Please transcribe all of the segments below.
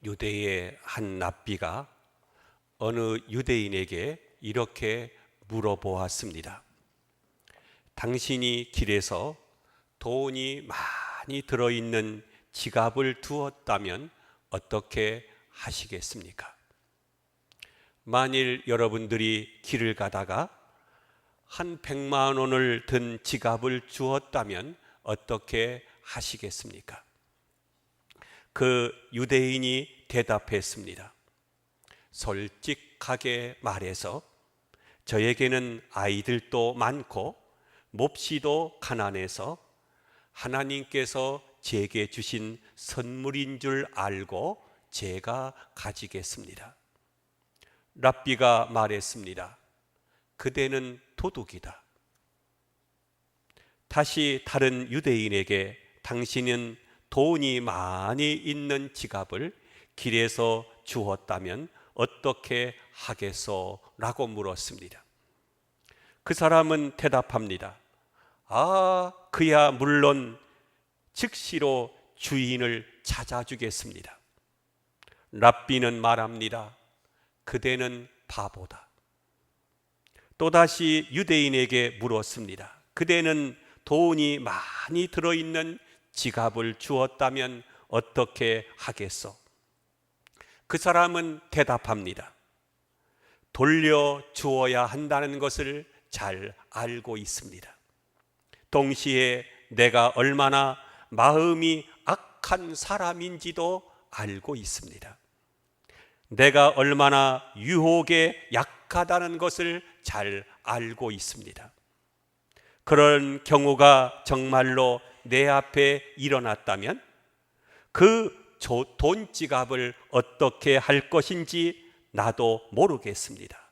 유대의 한 랍비가 어느 유대인에게 이렇게 물어보았습니다. 당신이 길에서 돈이 많이 들어있는 지갑을 두었다면 어떻게 하시겠습니까? 만일 여러분들이 길을 가다가 한 100만 원을 든 지갑을 주었다면 어떻게 하시겠습니까? 그 유대인이 대답했습니다. 솔직하게 말해서 저에게는 아이들도 많고 몹시도 가난해서 하나님께서 제게 주신 선물인 줄 알고 제가 가지겠습니다. 랍비가 말했습니다. 그대는 도둑이다. 다시 다른 유대인에게 당신은 돈이 많이 있는 지갑을 길에서 주었다면 어떻게 하겠소? 라고 물었습니다. 그 사람은 대답합니다. 그야 물론 즉시로 주인을 찾아주겠습니다. 랍비는 말합니다. 그대는 바보다. 또다시 유대인에게 물었습니다. 그대는 돈이 많이 들어있는 지갑을 주었다면 어떻게 하겠소? 그 사람은 대답합니다. 돌려주어야 한다는 것을 잘 알고 있습니다. 동시에 내가 얼마나 마음이 악한 사람인지도 알고 있습니다. 내가 얼마나 유혹에 약하다는 것을 잘 알고 있습니다. 그런 경우가 정말로 내 앞에 일어났다면 그 돈 지갑을 어떻게 할 것인지 나도 모르겠습니다.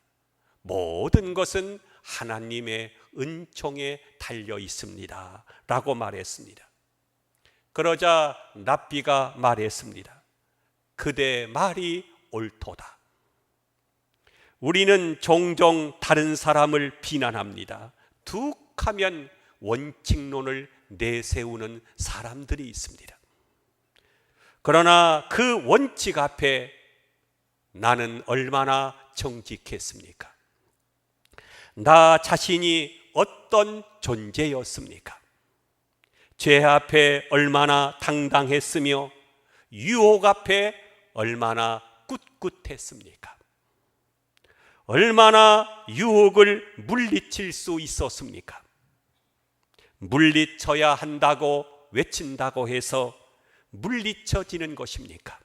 모든 것은 하나님의 은총에 달려 있습니다. 라고 말했습니다. 그러자 랍비가 말했습니다. 그대 말이 옳도다. 우리는 종종 다른 사람을 비난합니다. 툭 하면 원칙론을 내세우는 사람들이 있습니다. 그러나 그 원칙 앞에 나는 얼마나 정직했습니까? 나 자신이 어떤 존재였습니까? 죄 앞에 얼마나 당당했으며 유혹 앞에 얼마나 꿋꿋했습니까? 얼마나 유혹을 물리칠 수 있었습니까? 물리쳐야 한다고 외친다고 해서 물리쳐지는 것입니까?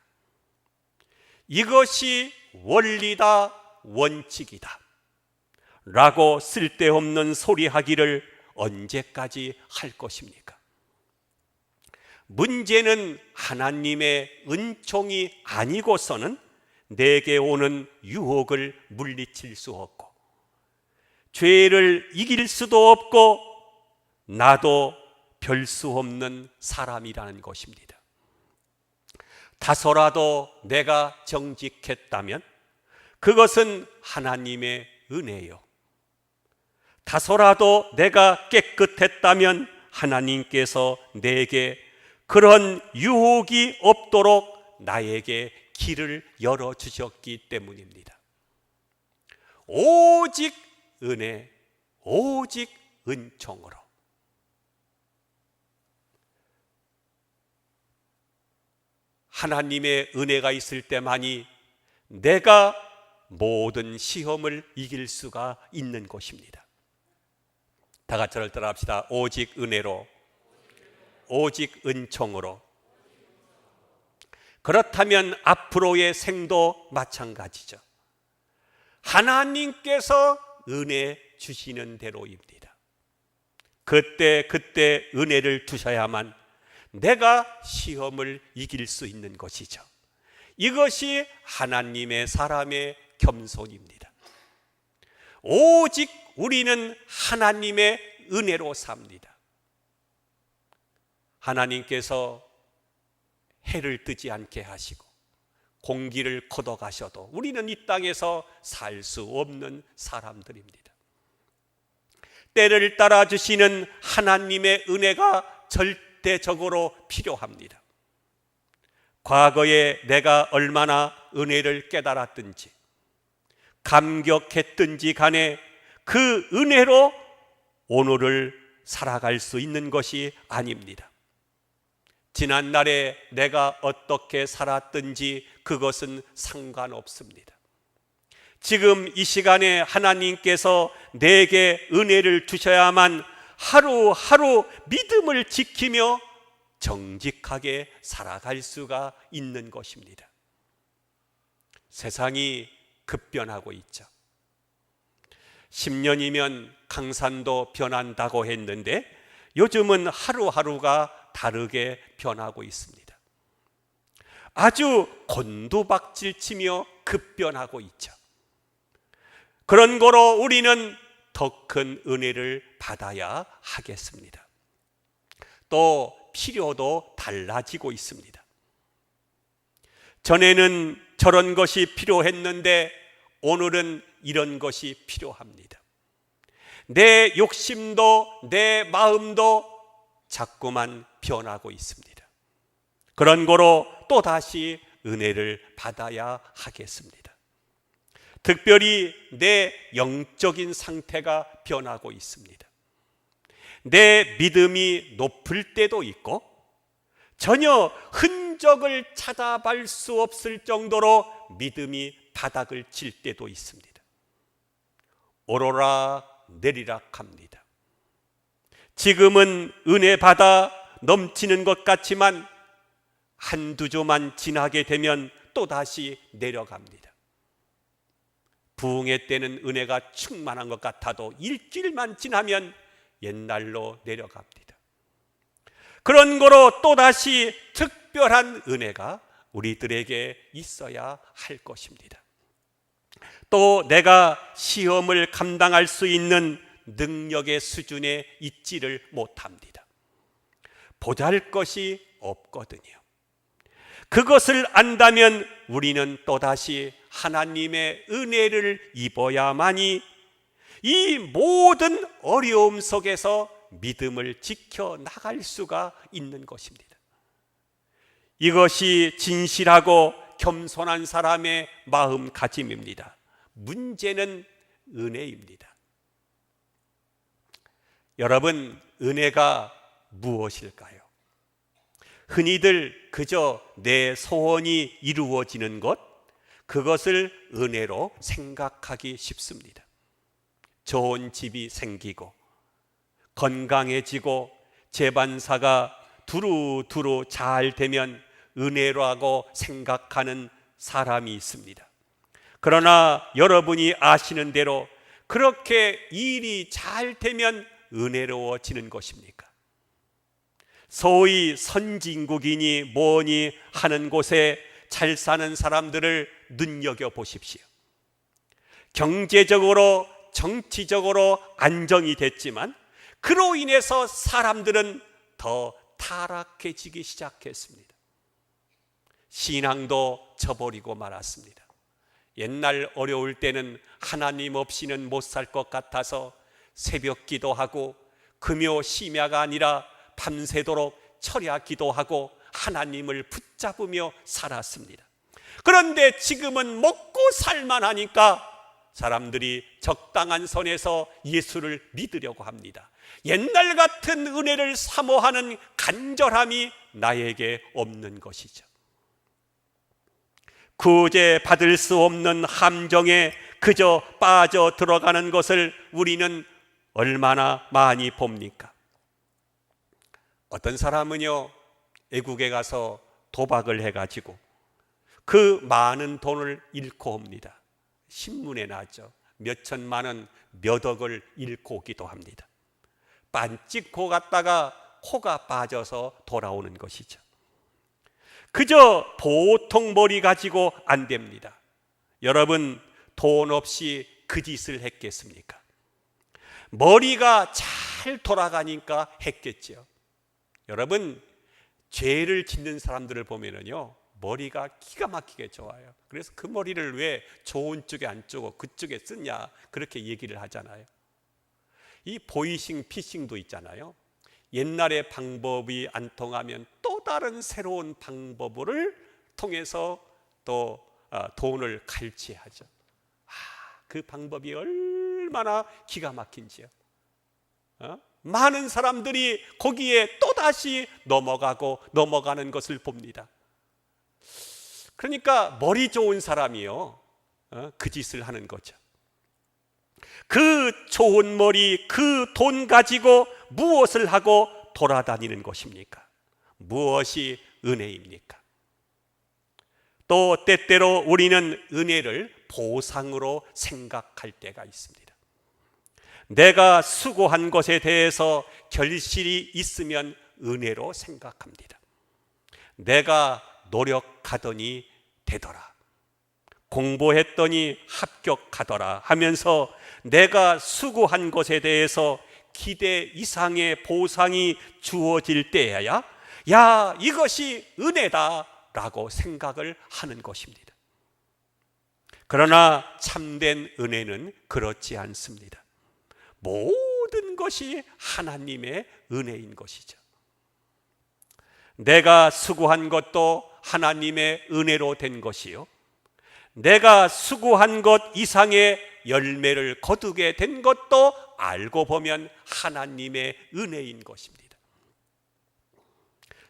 이것이 원리다, 원칙이다 라고 쓸데없는 소리 하기를 언제까지 할 것입니까? 문제는 하나님의 은총이 아니고서는 내게 오는 유혹을 물리칠 수 없고 죄를 이길 수도 없고 나도 별 수 없는 사람이라는 것입니다. 다소라도 내가 정직했다면 그것은 하나님의 은혜요. 다소라도 내가 깨끗했다면 하나님께서 내게 그런 유혹이 없도록 나에게 길을 열어주셨기 때문입니다. 오직 은혜, 오직 은총으로. 하나님의 은혜가 있을 때만이 내가 모든 시험을 이길 수가 있는 것입니다. 다 같이 저를 따라합시다. 오직 은혜로, 오직 은총으로. 그렇다면 앞으로의 생도 마찬가지죠. 하나님께서 은혜 주시는 대로입니다. 그때 은혜를 두셔야만 내가 시험을 이길 수 있는 것이죠. 이것이 하나님의 사람의 겸손입니다. 오직 우리는 하나님의 은혜로 삽니다. 하나님께서 해를 뜨지 않게 하시고 공기를 걷어가셔도 우리는 이 땅에서 살 수 없는 사람들입니다. 때를 따라 주시는 하나님의 은혜가 절대적으로 필요합니다. 과거에 내가 얼마나 은혜를 깨달았든지 감격했든지 간에 그 은혜로 오늘을 살아갈 수 있는 것이 아닙니다. 지난날에 내가 어떻게 살았든지 그것은 상관없습니다. 지금 이 시간에 하나님께서 내게 은혜를 주셔야만 하루하루 믿음을 지키며 정직하게 살아갈 수가 있는 것입니다. 세상이 급변하고 있죠. 10년이면 강산도 변한다고 했는데 요즘은 하루하루가 다르게 변하고 있습니다. 아주 곤두박질치며 급변하고 있죠. 그런 거로 우리는 더 큰 은혜를 받아야 하겠습니다. 또 필요도 달라지고 있습니다. 전에는 저런 것이 필요했는데 오늘은 이런 것이 필요합니다. 내 욕심도 내 마음도 자꾸만 변하고 있습니다. 그런 거로 또다시 은혜를 받아야 하겠습니다. 특별히 내 영적인 상태가 변하고 있습니다. 내 믿음이 높을 때도 있고 전혀 흔적을 찾아볼 수 없을 정도로 믿음이 바닥을 칠 때도 있습니다. 오르락 내리락 합니다. 지금은 은혜 받아 넘치는 것 같지만 한두 주만 지나게 되면 또다시 내려갑니다. 부흥회 때는 은혜가 충만한 것 같아도 일주일만 지나면 옛날로 내려갑니다. 그런 거로 또다시 특별한 은혜가 우리들에게 있어야 할 것입니다. 또 내가 시험을 감당할 수 있는 능력의 수준에 있지를 못합니다. 보잘것이 없거든요. 그것을 안다면 우리는 또다시 하나님의 은혜를 입어야만이 이 모든 어려움 속에서 믿음을 지켜나갈 수가 있는 것입니다. 이것이 진실하고 겸손한 사람의 마음가짐입니다. 문제는 은혜입니다. 여러분, 은혜가 무엇일까요? 흔히들 그저 내 소원이 이루어지는 것, 그것을 은혜로 생각하기 쉽습니다. 좋은 집이 생기고 건강해지고 재반사가 두루두루 잘 되면 은혜라고 생각하는 사람이 있습니다. 그러나 여러분이 아시는 대로 그렇게 일이 잘 되면 은혜로워지는 것입니까? 소위 선진국이니 뭐니 하는 곳에 잘 사는 사람들을 눈여겨보십시오. 경제적으로 정치적으로 안정이 됐지만 그로 인해서 사람들은 더 타락해지기 시작했습니다. 신앙도 저버리고 말았습니다. 옛날 어려울 때는 하나님 없이는 못 살 것 같아서 새벽 기도하고 금요 심야가 아니라 밤새도록 철야 기도하고 하나님을 붙잡으며 살았습니다. 그런데 지금은 먹고 살만하니까 사람들이 적당한 선에서 예수를 믿으려고 합니다. 옛날 같은 은혜를 사모하는 간절함이 나에게 없는 것이죠. 구제 받을 수 없는 함정에 그저 빠져 들어가는 것을 우리는 얼마나 많이 봅니까? 어떤 사람은요, 외국에 가서 도박을 해가지고 그 많은 돈을 잃고 옵니다. 신문에 나죠. 몇 천만 원, 몇 억을 잃고 오기도 합니다. 빤찍코 갔다가 코가 빠져서 돌아오는 것이죠. 그저 보통 머리 가지고 안 됩니다. 여러분, 돈 없이 그 짓을 했겠습니까? 머리가 잘 돌아가니까 했겠죠. 여러분, 죄를 짓는 사람들을 보면은요, 머리가 기가 막히게 좋아요. 그래서 그 머리를 왜 좋은 쪽에 안 쓰고 그쪽에 쓰냐, 그렇게 얘기를 하잖아요. 이 보이싱, 피싱도 있잖아요. 옛날의 방법이 안 통하면 또 다른 새로운 방법을 통해서 또 돈을 갈취하죠. 그 방법이 얼마나 기가 막힌지요. 많은 사람들이 거기에 또다시 넘어가는 것을 봅니다. 그러니까 머리 좋은 사람이요, 그 짓을 하는 거죠. 그 좋은 머리, 그 돈 가지고 무엇을 하고 돌아다니는 것입니까? 무엇이 은혜입니까? 또 때때로 우리는 은혜를 보상으로 생각할 때가 있습니다. 내가 수고한 것에 대해서 결실이 있으면 은혜로 생각합니다. 내가 노력하더니 되더라, 공부했더니 합격하더라 하면서 내가 수고한 것에 대해서 기대 이상의 보상이 주어질 때에야 야, 이것이 은혜다 라고 생각을 하는 것입니다. 그러나 참된 은혜는 그렇지 않습니다. 모든 것이 하나님의 은혜인 것이죠. 내가 수고한 것도 하나님의 은혜로 된 것이요, 내가 수고한 것 이상의 열매를 거두게 된 것도 알고 보면 하나님의 은혜인 것입니다.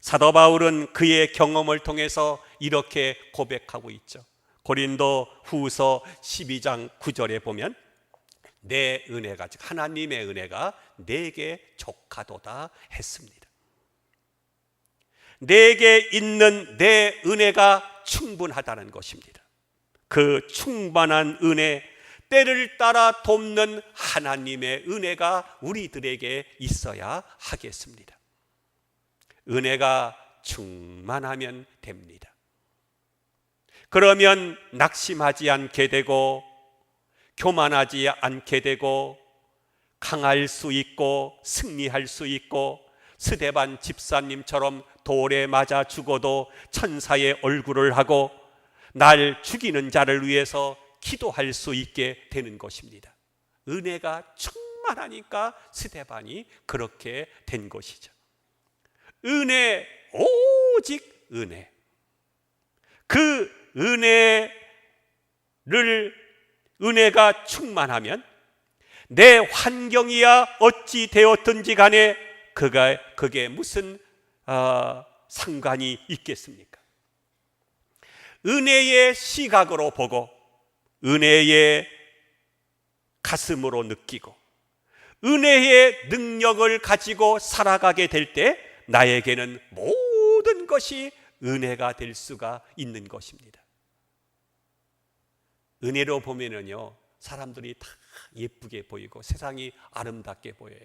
사도 바울은 그의 경험을 통해서 이렇게 고백하고 있죠. 고린도 후서 12장 9절에 보면 내 은혜가, 즉 하나님의 은혜가 내게 족하도다 했습니다. 내게 있는 내 은혜가 충분하다는 것입니다. 그 충만한 은혜, 때를 따라 돕는 하나님의 은혜가 우리들에게 있어야 하겠습니다. 은혜가 충만하면 됩니다. 그러면 낙심하지 않게 되고 교만하지 않게 되고 강할 수 있고 승리할 수 있고 스데반 집사님처럼 돌에 맞아 죽어도 천사의 얼굴을 하고 날 죽이는 자를 위해서 기도할 수 있게 되는 것입니다. 은혜가 충만하니까 스데반이 그렇게 된 것이죠. 은혜, 오직 은혜. 그 은혜가 충만하면 내 환경이야 어찌 되었든지 간에 그게 무슨 상관이 있겠습니까? 은혜의 시각으로 보고 은혜의 가슴으로 느끼고 은혜의 능력을 가지고 살아가게 될 때 나에게는 모든 것이 은혜가 될 수가 있는 것입니다. 은혜로 보면은요, 사람들이 다 예쁘게 보이고 세상이 아름답게 보여요.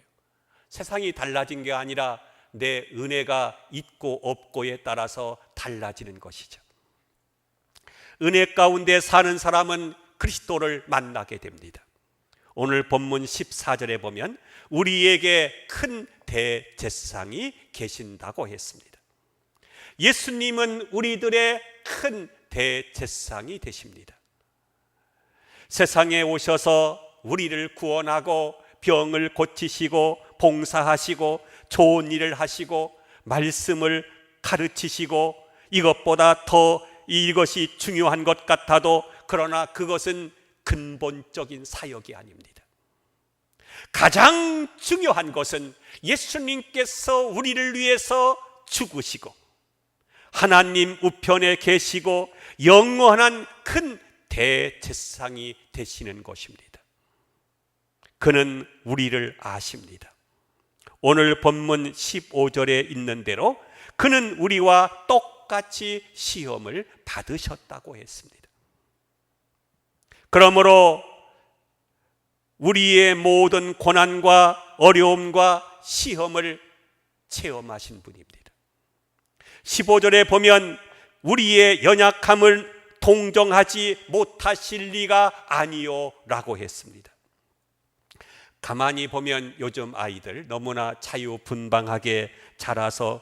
세상이 달라진 게 아니라 내 은혜가 있고 없고에 따라서 달라지는 것이죠. 은혜 가운데 사는 사람은 그리스도를 만나게 됩니다. 오늘 본문 14절에 보면 우리에게 큰 대제사장이 계신다고 했습니다. 예수님은 우리들의 큰 대제사장이 되십니다. 세상에 오셔서 우리를 구원하고 병을 고치시고 봉사하시고 좋은 일을 하시고 말씀을 가르치시고 이것보다 더 이것이 중요한 것 같아도 그러나 그것은 근본적인 사역이 아닙니다. 가장 중요한 것은 예수님께서 우리를 위해서 죽으시고 하나님 우편에 계시고 영원한 큰 대제사장이 되시는 것입니다. 그는 우리를 아십니다. 오늘 본문 15절에 있는 대로 그는 우리와 똑같이 시험을 받으셨다고 했습니다. 그러므로 우리의 모든 고난과 어려움과 시험을 체험하신 분입니다. 15절에 보면 우리의 연약함을 동정하지 못하실 리가 아니요 라고 했습니다. 가만히 보면 요즘 아이들 너무나 자유분방하게 자라서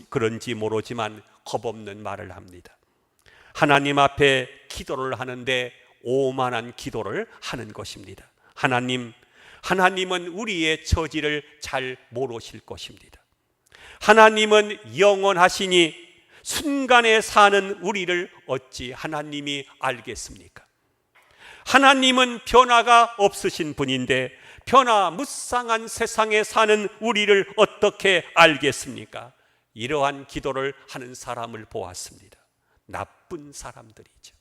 그런지 모르지만 겁없는 말을 합니다. 하나님 앞에 기도를 하는데 오만한 기도를 하는 것입니다. 하나님은 우리의 처지를 잘 모르실 것입니다. 하나님은 영원하시니 순간에 사는 우리를 어찌 하나님이 알겠습니까? 하나님은 변화가 없으신 분인데 변화무쌍한 세상에 사는 우리를 어떻게 알겠습니까? 이러한 기도를 하는 사람을 보았습니다. 나쁜 사람들이죠.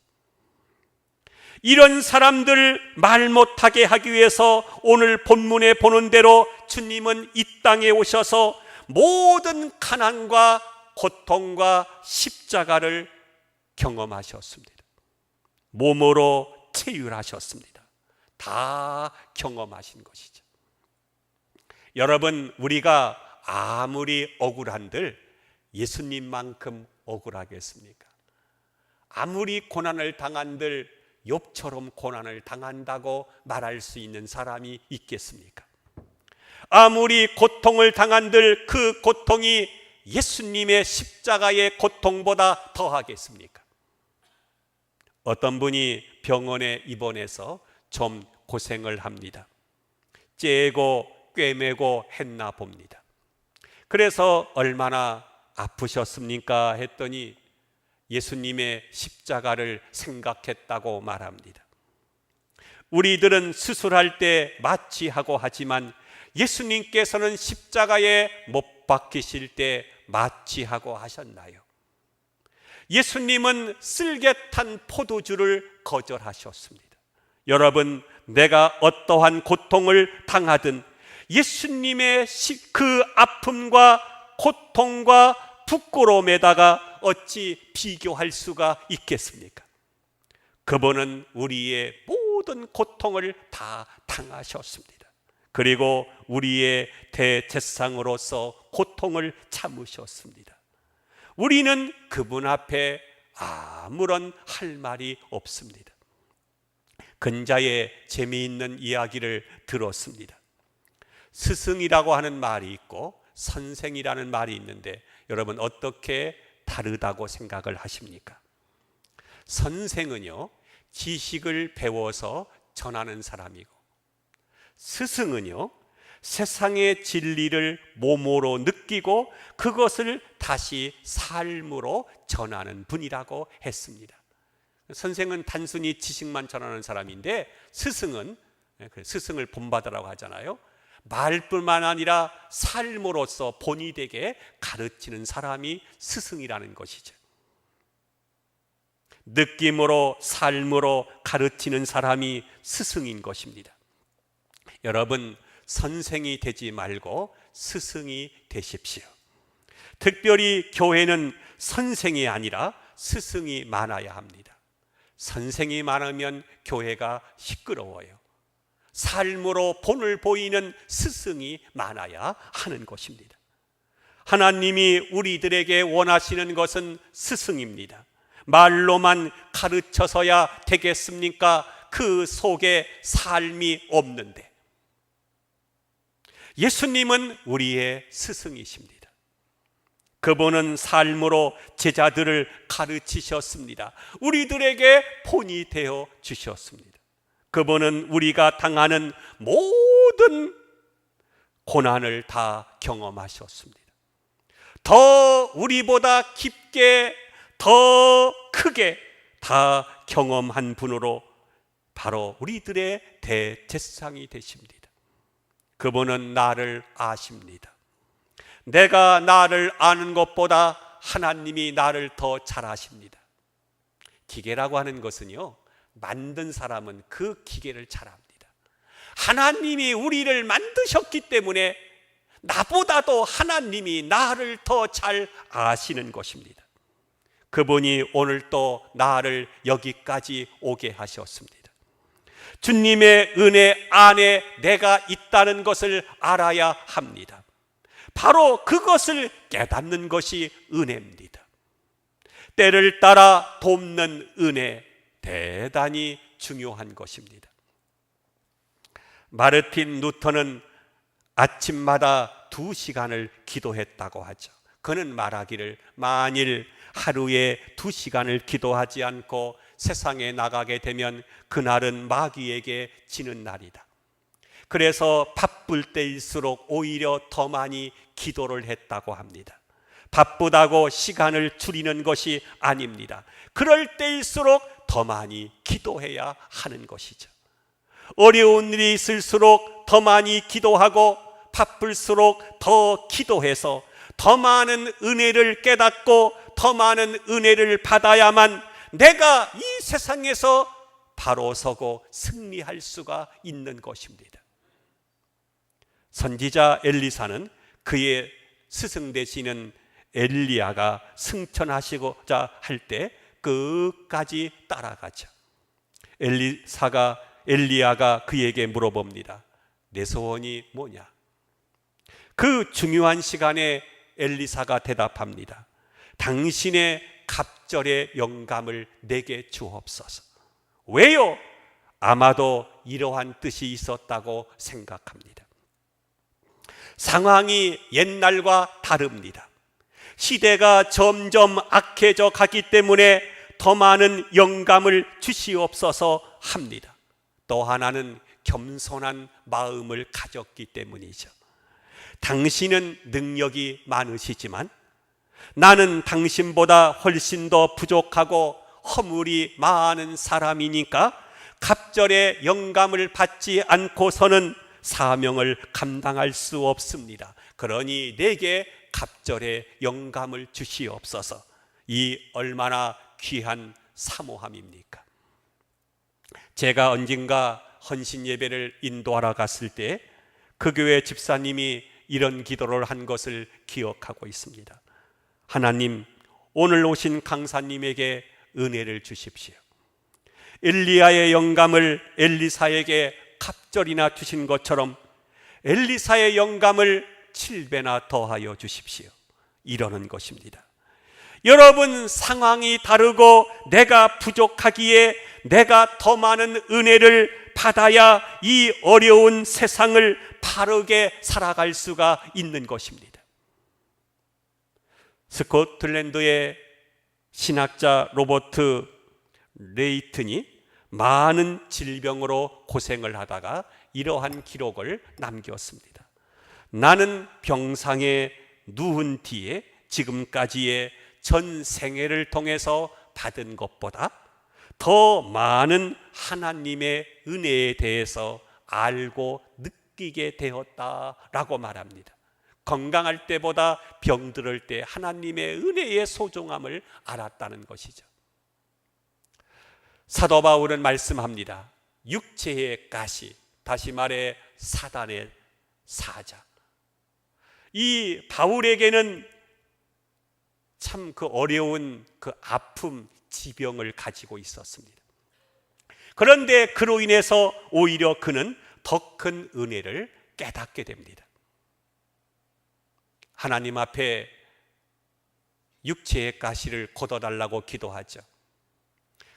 이런 사람들 말 못하게 하기 위해서 오늘 본문에 보는 대로 주님은 이 땅에 오셔서 모든 가난과 고통과 십자가를 경험하셨습니다. 몸으로 체휼하셨습니다. 다 경험하신 것이죠. 여러분, 우리가 아무리 억울한들 예수님만큼 억울하겠습니까? 아무리 고난을 당한들 욥처럼 고난을 당한다고 말할 수 있는 사람이 있겠습니까? 아무리 고통을 당한들 그 고통이 예수님의 십자가의 고통보다 더하겠습니까? 어떤 분이 병원에 입원해서 좀 고생을 합니다. 째고 꿰매고 했나 봅니다. 그래서 얼마나 아프셨습니까? 했더니 예수님의 십자가를 생각했다고 말합니다. 우리들은 수술할 때 마취하고 하지만 예수님께서는 십자가에 못 박히실 때 마취하고 하셨나요? 예수님은 쓸개탄 포도주를 거절하셨습니다. 여러분, 내가 어떠한 고통을 당하든 예수님의 그 아픔과 고통과 부끄러움에다가 어찌 비교할 수가 있겠습니까? 그분은 우리의 모든 고통을 다 당하셨습니다. 그리고 우리의 대제사장으로서 고통을 참으셨습니다. 우리는 그분 앞에 아무런 할 말이 없습니다. 근자의 재미있는 이야기를 들었습니다. 스승이라고 하는 말이 있고 선생이라는 말이 있는데 여러분 어떻게 다르다고 생각을 하십니까? 선생은요, 지식을 배워서 전하는 사람이고, 스승은요, 세상의 진리를 몸으로 느끼고 그것을 다시 삶으로 전하는 분이라고 했습니다. 선생은 단순히 지식만 전하는 사람인데 스승은, 스승을 본받으라고 하잖아요. 말뿐만 아니라 삶으로서 본이 되게 가르치는 사람이 스승이라는 것이죠. 느낌으로 삶으로 가르치는 사람이 스승인 것입니다. 여러분, 선생이 되지 말고 스승이 되십시오. 특별히 교회는 선생이 아니라 스승이 많아야 합니다. 선생이 많으면 교회가 시끄러워요. 삶으로 본을 보이는 스승이 많아야 하는 것입니다. 하나님이 우리들에게 원하시는 것은 스승입니다. 말로만 가르쳐서야 되겠습니까? 그 속에 삶이 없는데. 예수님은 우리의 스승이십니다. 그분은 삶으로 제자들을 가르치셨습니다. 우리들에게 본이 되어 주셨습니다. 그분은 우리가 당하는 모든 고난을 다 경험하셨습니다. 더 우리보다 깊게, 더 크게 다 경험한 분으로 바로 우리들의 대제사장이 되십니다. 그분은 나를 아십니다. 내가 나를 아는 것보다 하나님이 나를 더 잘 아십니다. 기계라고 하는 것은요, 만든 사람은 그 기계를 잘 압니다. 하나님이 우리를 만드셨기 때문에 나보다도 하나님이 나를 더 잘 아시는 것입니다. 그분이 오늘 또 나를 여기까지 오게 하셨습니다. 주님의 은혜 안에 내가 있다는 것을 알아야 합니다. 바로 그것을 깨닫는 것이 은혜입니다. 때를 따라 돕는 은혜, 대단히 중요한 것입니다. 마르틴 루터는 아침마다 2시간을 기도했다고 하죠. 그는 말하기를 만일 하루에 2시간을 기도하지 않고 세상에 나가게 되면 그날은 마귀에게 지는 날이다. 그래서 바쁠 때일수록 오히려 더 많이 기도를 했다고 합니다. 바쁘다고 시간을 줄이는 것이 아닙니다. 그럴 때일수록 더 많이 기도해야 하는 것이죠. 어려운 일이 있을수록 더 많이 기도하고 바쁠수록 더 기도해서 더 많은 은혜를 깨닫고 더 많은 은혜를 받아야만 내가 이 세상에서 바로 서고 승리할 수가 있는 것입니다. 선지자 엘리사는 그의 스승 되시는 엘리야가 승천하시고자 할 때 끝까지 따라가죠. 엘리야가 그에게 물어봅니다. 내 소원이 뭐냐? 그 중요한 시간에 엘리사가 대답합니다. 당신의 갑절의 영감을 내게 주옵소서. 왜요? 아마도 이러한 뜻이 있었다고 생각합니다. 상황이 옛날과 다릅니다. 시대가 점점 악해져 가기 때문에 더 많은 영감을 주시옵소서 합니다. 또 하나는 겸손한 마음을 가졌기 때문이죠. 당신은 능력이 많으시지만 나는 당신보다 훨씬 더 부족하고 허물이 많은 사람이니까 갑절의 영감을 받지 않고서는 사명을 감당할 수 없습니다. 그러니 내게 갑절의 영감을 주시옵소서. 이 얼마나 귀한 사모함입니까? 제가 언젠가 헌신 예배를 인도하러 갔을 때 그 교회 집사님이 이런 기도를 한 것을 기억하고 있습니다. 하나님, 오늘 오신 강사님에게 은혜를 주십시오. 엘리야의 영감을 엘리사에게 갑절이나 주신 것처럼 엘리사의 영감을 7배나 더하여 주십시오. 이러는 것입니다. 여러분, 상황이 다르고 내가 부족하기에 내가 더 많은 은혜를 받아야 이 어려운 세상을 바르게 살아갈 수가 있는 것입니다. 스코틀랜드의 신학자 로버트 레이튼이 많은 질병으로 고생을 하다가 이러한 기록을 남겼습니다. 나는 병상에 누운 뒤에 지금까지의 전 생애를 통해서 받은 것보다 더 많은 하나님의 은혜에 대해서 알고 느끼게 되었다라고 말합니다. 건강할 때보다 병들을 때 하나님의 은혜의 소중함을 알았다는 것이죠. 사도 바울은 말씀합니다. 육체의 가시, 다시 말해 사단의 사자. 이 바울에게는 참 그 어려운 그 아픔, 지병을 가지고 있었습니다. 그런데 그로 인해서 오히려 그는 더 큰 은혜를 깨닫게 됩니다. 하나님 앞에 육체의 가시를 걷어달라고 기도하죠.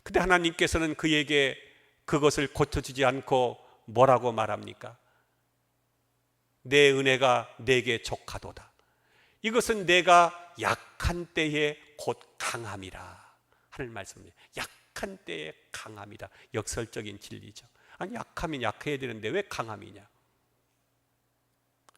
근데 하나님께서는 그에게 그것을 고쳐주지 않고 뭐라고 말합니까? 내 은혜가 내게 족하도다. 이것은 내가 약한 때에 곧 강함이라 하는 말씀입니다. 약한 때에 강함이다. 역설적인 진리죠. 아니, 약하면 약해야 되는데 왜 강함이냐?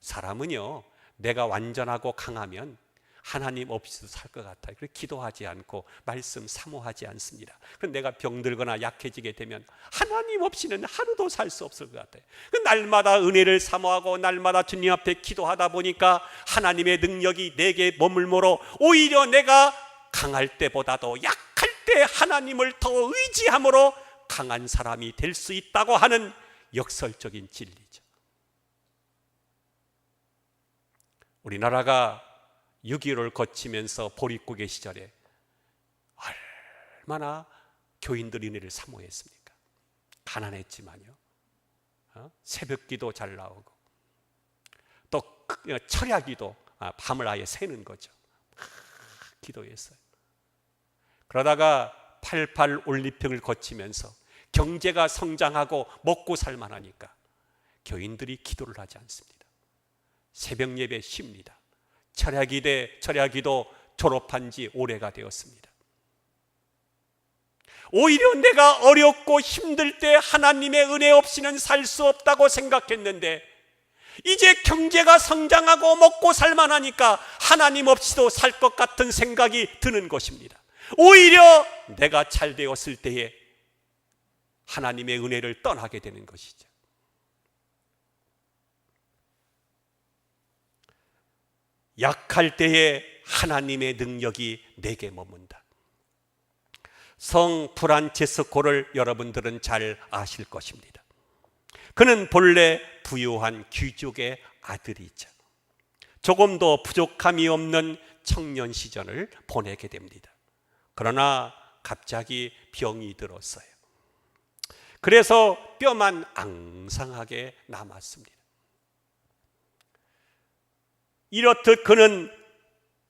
사람은요, 내가 완전하고 강하면 하나님 없이도 살 것 같아요. 그래서 기도하지 않고 말씀 사모하지 않습니다. 그럼 내가 병들거나 약해지게 되면 하나님 없이는 하루도 살 수 없을 것 같아요. 날마다 은혜를 사모하고 날마다 주님 앞에 기도하다 보니까 하나님의 능력이 내게 머물므로 오히려 내가 강할 때보다도 약할 때 하나님을 더 의지함으로 강한 사람이 될 수 있다고 하는 역설적인 진리죠. 우리나라가 6.15를 거치면서 보릿고개 시절에 얼마나 교인들이 은혜를 사모했습니까? 가난했지만요, 새벽기도 잘 나오고 또 철야기도 밤을 아예 새는 거죠. 기도했어요. 그러다가 88 올림픽을 거치면서 경제가 성장하고 먹고 살만하니까 교인들이 기도를 하지 않습니다. 새벽 예배 쉽니다. 철야기도 졸업한 지 오래가 되었습니다. 오히려 내가 어렵고 힘들 때 하나님의 은혜 없이는 살 수 없다고 생각했는데 이제 경제가 성장하고 먹고 살만하니까 하나님 없이도 살 것 같은 생각이 드는 것입니다. 오히려 내가 잘 되었을 때에 하나님의 은혜를 떠나게 되는 것이죠. 약할 때에 하나님의 능력이 내게 머문다. 성 프란체스코를 여러분들은 잘 아실 것입니다. 그는 본래 부유한 귀족의 아들이죠. 조금도 부족함이 없는 청년 시절을 보내게 됩니다. 그러나 갑자기 병이 들었어요. 그래서 뼈만 앙상하게 남았습니다. 이렇듯 그는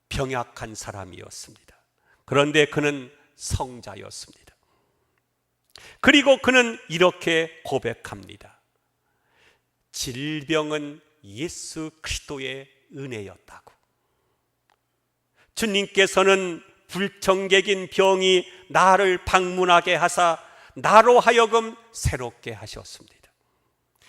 병약한 사람이었습니다. 그런데 그는 성자였습니다. 그리고 그는 이렇게 고백합니다. 질병은 예수 그리스도의 은혜였다고. 주님께서는 불청객인 병이 나를 방문하게 하사 나로 하여금 새롭게 하셨습니다.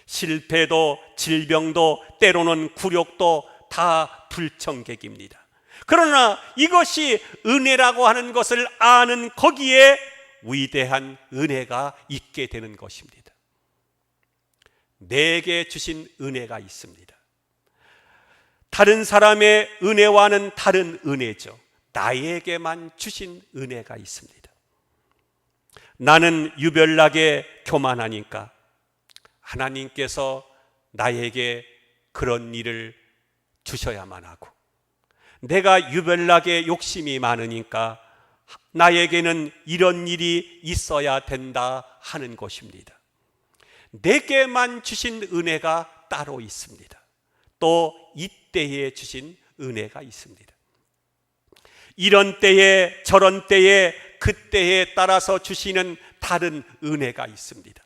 실패도 질병도 때로는 굴욕도 다 불청객입니다. 그러나 이것이 은혜라고 하는 것을 아는 거기에 위대한 은혜가 있게 되는 것입니다. 내게 주신 은혜가 있습니다. 다른 사람의 은혜와는 다른 은혜죠. 나에게만 주신 은혜가 있습니다. 나는 유별나게 교만하니까 하나님께서 나에게 그런 일을 주셔야만 하고, 내가 유별나게 욕심이 많으니까 나에게는 이런 일이 있어야 된다 하는 것입니다. 내게만 주신 은혜가 따로 있습니다. 또 이때에 주신 은혜가 있습니다. 이런 때에 저런 때에 그때에 따라서 주시는 다른 은혜가 있습니다.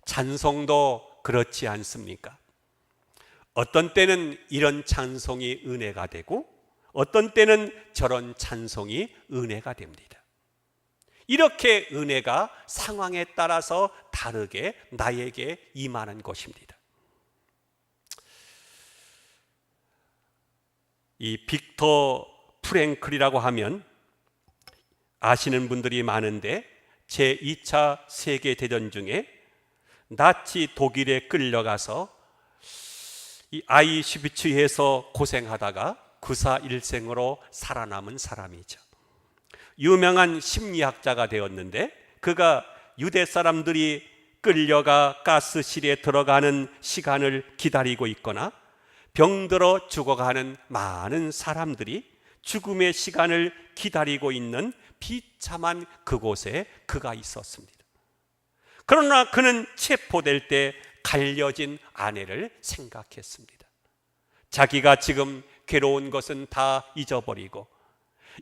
찬송도 그렇지 않습니까? 어떤 때는 이런 찬송이 은혜가 되고 어떤 때는 저런 찬송이 은혜가 됩니다. 이렇게 은혜가 상황에 따라서 다르게 나에게 임하는 것입니다. 이 빅터 프랭클이라고 하면 아시는 분들이 많은데, 제2차 세계대전 중에 나치 독일에 끌려가서 이 아이슈비츠에서 고생하다가 구사일생으로 살아남은 사람이죠. 유명한 심리학자가 되었는데, 그가 유대 사람들이 끌려가 가스실에 들어가는 시간을 기다리고 있거나 병들어 죽어가는 많은 사람들이 죽음의 시간을 기다리고 있는 비참한 그곳에 그가 있었습니다. 그러나 그는 체포될 때 갈려진 아내를 생각했습니다. 자기가 지금 괴로운 것은 다 잊어버리고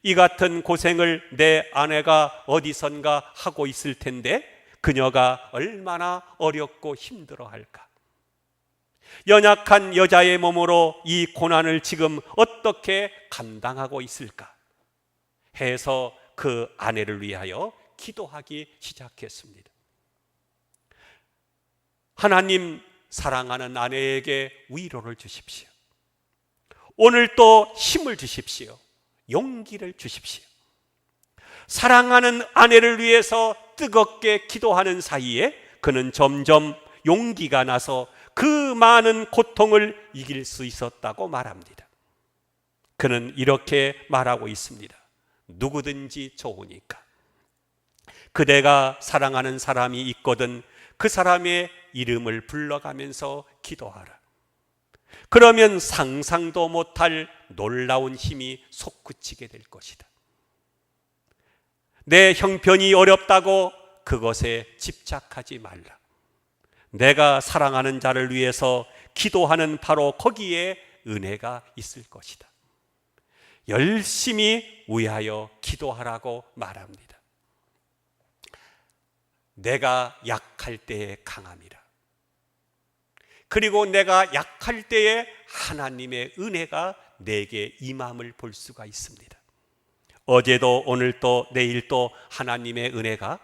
이 같은 고생을 내 아내가 어디선가 하고 있을 텐데 그녀가 얼마나 어렵고 힘들어할까. 연약한 여자의 몸으로 이 고난을 지금 어떻게 감당하고 있을까 해서 그 아내를 위하여 기도하기 시작했습니다. 하나님, 사랑하는 아내에게 위로를 주십시오. 오늘 또 힘을 주십시오. 용기를 주십시오. 사랑하는 아내를 위해서 뜨겁게 기도하는 사이에 그는 점점 용기가 나서 그 많은 고통을 이길 수 있었다고 말합니다. 그는 이렇게 말하고 있습니다. 누구든지 좋으니까. 그대가 사랑하는 사람이 있거든 그 사람의 이름을 불러가면서 기도하라. 그러면 상상도 못할 놀라운 힘이 솟구치게 될 것이다. 내 형편이 어렵다고 그것에 집착하지 말라. 내가 사랑하는 자를 위해서 기도하는 바로 거기에 은혜가 있을 것이다. 열심히 위하여 기도하라고 말합니다. 내가 약할 때에 강함이라. 그리고 내가 약할 때에 하나님의 은혜가 내게 임함을 볼 수가 있습니다. 어제도 오늘도 내일도 하나님의 은혜가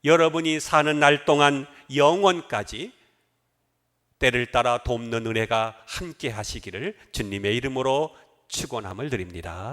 여러분이 사는 날 동안 영원까지 때를 따라 돕는 은혜가 함께 하시기를 주님의 이름으로 축원함을 드립니다.